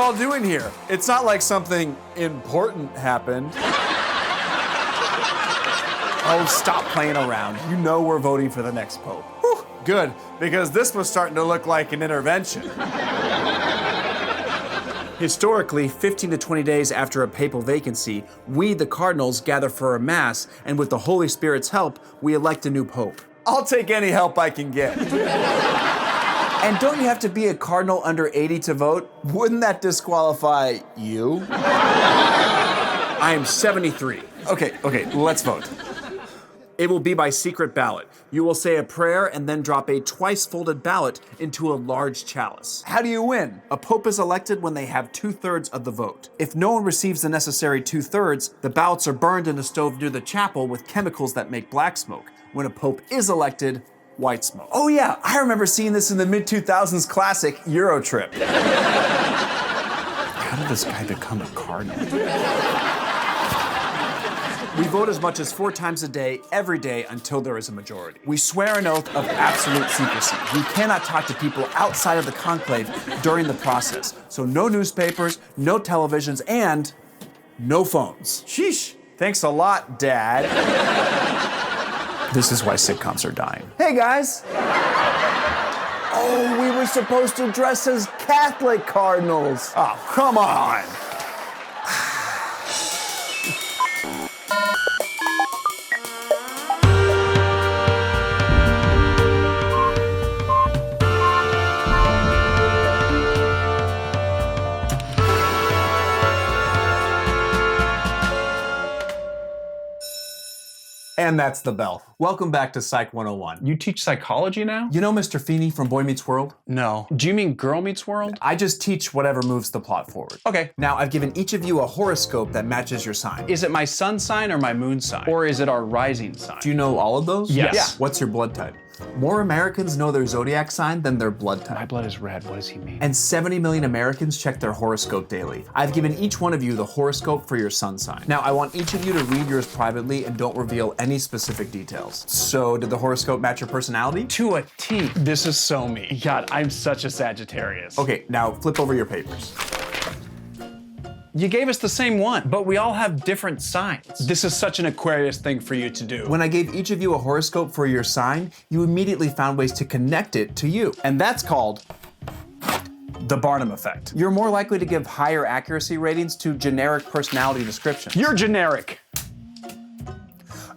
all doing here? It's not like something important happened. Oh, stop playing around. You know we're voting for the next pope. Whew, good, because this was starting to look like an intervention. Historically, 15 to 20 days after a papal vacancy, we, the cardinals, gather for a mass, and with the Holy Spirit's help, we elect a new pope. I'll take any help I can get. And don't you have to be a cardinal under 80 to vote? Wouldn't that disqualify you? I am 73. Okay, let's vote. It will be by secret ballot. You will say a prayer and then drop a twice-folded ballot into a large chalice. How do you win? A pope is elected when they have 2/3 of the vote. If no one receives the necessary 2/3, the ballots are burned in a stove near the chapel with chemicals that make black smoke. When a pope is elected, white smoke. Oh yeah, I remember seeing this in the mid-2000s classic Euro Trip. How did this guy become a cardinal? We vote as much as 4 times a day, every day, until there is a majority. We swear an oath of absolute secrecy. We cannot talk to people outside of the conclave during the process. So no newspapers, no televisions, and no phones. Sheesh. Thanks a lot, Dad. This is why sitcoms are dying. Hey, guys. Oh, we were supposed to dress as Catholic cardinals. Oh, come on. And that's the bell. Welcome back to Psych 101. You teach psychology now? You know Mr. Feeney from Boy Meets World? No. Do you mean Girl Meets World? I just teach whatever moves the plot forward. Okay. Now, I've given each of you a horoscope that matches your sign. Is it my sun sign or my moon sign? Or is it our rising sign? Do you know all of those? Yes. Yeah. What's your blood type? More Americans know their zodiac sign than their blood type. My blood is red. What does he mean? And 70 million Americans check their horoscope daily. I've given each one of you the horoscope for your sun sign. Now, I want each of you to read yours privately and don't reveal any specific details. So, did the horoscope match your personality? To a T. This is so me. God, I'm such a Sagittarius. Okay, now flip over your papers. You gave us the same one, but we all have different signs. This is such an Aquarius thing for you to do. When I gave each of you a horoscope for your sign, you immediately found ways to connect it to you. And that's called the Barnum effect. You're more likely to give higher accuracy ratings to generic personality descriptions. You're generic.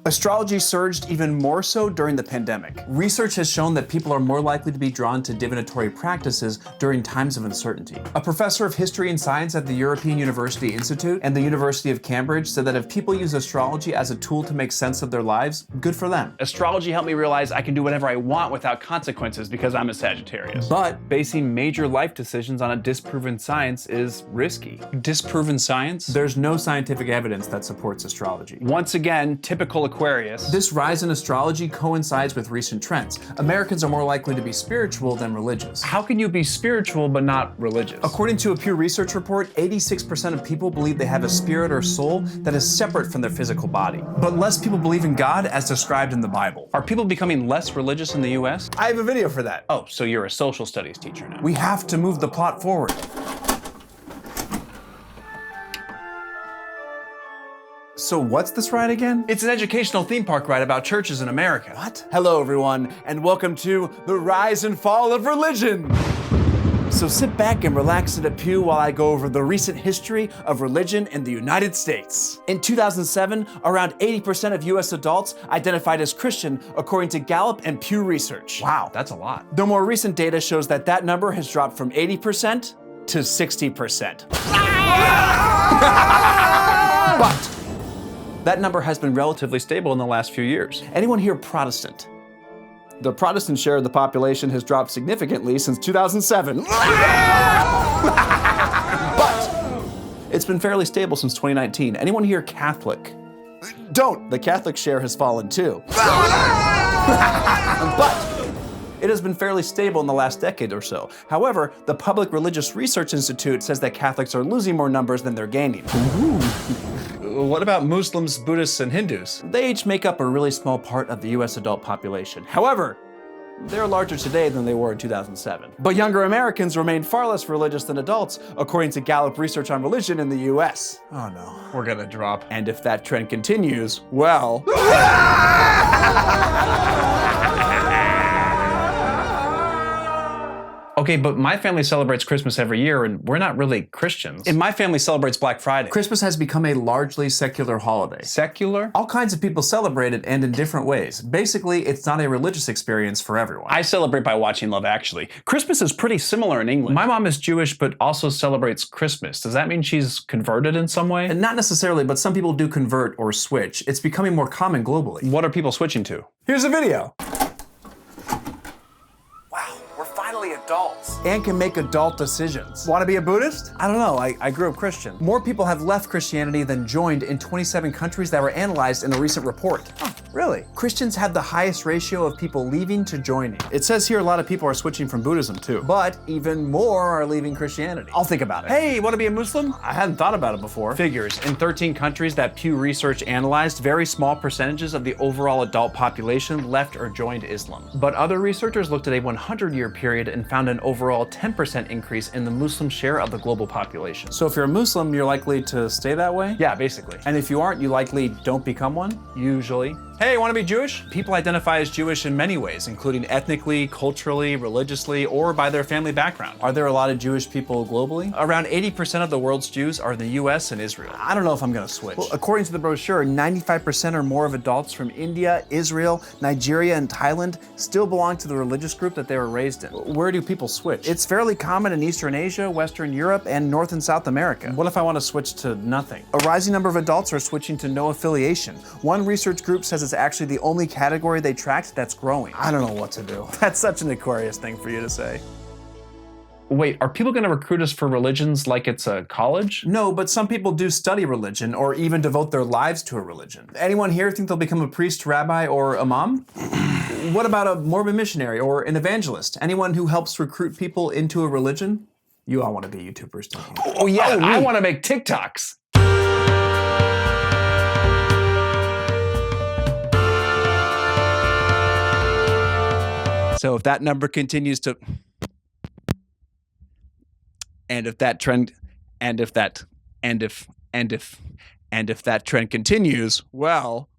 Astrology surged even more so during the pandemic. Research has shown that people are more likely to be drawn to divinatory practices during times of uncertainty. A professor of history and science at the European University Institute and the University of Cambridge said that if people use astrology as a tool to make sense of their lives, good for them. Astrology helped me realize I can do whatever I want without consequences because I'm a Sagittarius. But basing major life decisions on a disproven science is risky. Disproven science? There's no scientific evidence that supports astrology. Once again, typical Aquarius. This rise in astrology coincides with recent trends. Americans are more likely to be spiritual than religious. How can you be spiritual but not religious? According to a Pew Research report, 86% of people believe they have a spirit or soul that is separate from their physical body. But less people believe in God as described in the Bible. Are people becoming less religious in the US? I have a video for that. Oh, so you're a social studies teacher now. We have to move the plot forward. So what's this ride again? It's an educational theme park ride about churches in America. What? Hello everyone, and welcome to the rise and fall of religion. So sit back and relax in a pew while I go over the recent history of religion in the United States. In 2007, around 80% of US adults identified as Christian, according to Gallup and Pew Research. Wow, that's a lot. The more recent data shows that that number has dropped from 80% to 60%. But that number has been relatively stable in the last few years. Anyone here Protestant? The Protestant share of the population has dropped significantly since 2007. But it's been fairly stable since 2019. Anyone here Catholic? Don't. The Catholic share has fallen too. But it has been fairly stable in the last decade or so. However, the Public Religious Research Institute says that Catholics are losing more numbers than they're gaining. Ooh. What about Muslims, Buddhists, and Hindus? They each make up a really small part of the US adult population. However, They're larger today than they were in 2007. But younger Americans remain far less religious than adults, according to Gallup research on religion in the US. Oh no. We're gonna drop. And if that trend continues, well... Okay, but my family celebrates Christmas every year, and we're not really Christians. And my family celebrates Black Friday. Christmas has become a largely secular holiday. Secular? All kinds of people celebrate it, and in different ways. Basically, it's not a religious experience for everyone. I celebrate by watching Love Actually. Christmas is pretty similar in England. My mom is Jewish, but also celebrates Christmas. Does that mean she's converted in some way? And not necessarily, but some people do convert or switch. It's becoming more common globally. What are people switching to? Here's a video. Adults and can make adult decisions. Want to be a Buddhist? I don't know, I grew up Christian. More people have left Christianity than joined in 27 countries that were analyzed in a recent report. Huh, really? Christians have the highest ratio of people leaving to joining. It says here a lot of people are switching from Buddhism too, but even more are leaving Christianity. I'll think about it. Hey, want to be a Muslim? I hadn't thought about it before. Figures. In 13 countries that Pew Research analyzed, very small percentages of the overall adult population left or joined Islam. But other researchers looked at a 100-year period and found an overall 10% increase in the Muslim share of the global population. So if you're a Muslim, you're likely to stay that way? Yeah, basically. And if you aren't, you likely don't become one? Usually. Hey, want to be Jewish? People identify as Jewish in many ways, including ethnically, culturally, religiously, or by their family background. Are there a lot of Jewish people globally? Around 80% of the world's Jews are in the US and Israel. I don't know if I'm gonna switch. Well, according to the brochure, 95% or more of adults from India, Israel, Nigeria, and Thailand still belong to the religious group that they were raised in. Where do people switch? It's fairly common in Eastern Asia, Western Europe, and North and South America. What if I want to switch to nothing? A rising number of adults are switching to no affiliation. One research group says it's actually the only category they tracked that's growing. I don't know what to do. That's such an Aquarius thing for you to say. Wait, are people gonna recruit us for religions like it's a college? No, but some people do study religion or even devote their lives to a religion. Anyone here think they'll become a priest, rabbi, or imam? What about a Mormon missionary or an evangelist? Anyone who helps recruit people into a religion? You all want to be YouTubers, don't you? Oh yeah, I want to make TikToks. So if that number continues to, and if that trend, and if that trend continues, well.